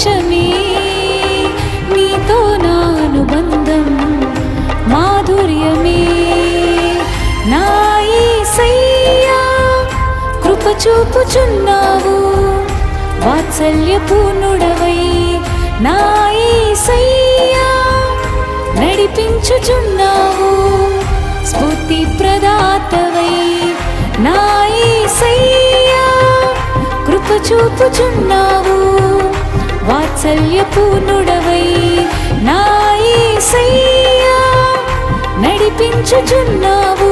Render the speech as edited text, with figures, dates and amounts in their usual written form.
సంతోషమే నీతో నా అనుబంధం మాధుర్యమే నా యేసయ్యా కృప చూపుచున్నావు వాత్సల్యపూర్ణుడవై నా యేసయ్యా నడిపించుచున్నావు స్ఫూర్తి ప్రదాతవై నా యేసయ్యా కృప చూపుచున్నావు వాత్సల్యపూర్ణుడవై నా యేసయ్యా నడిపించుచున్నావు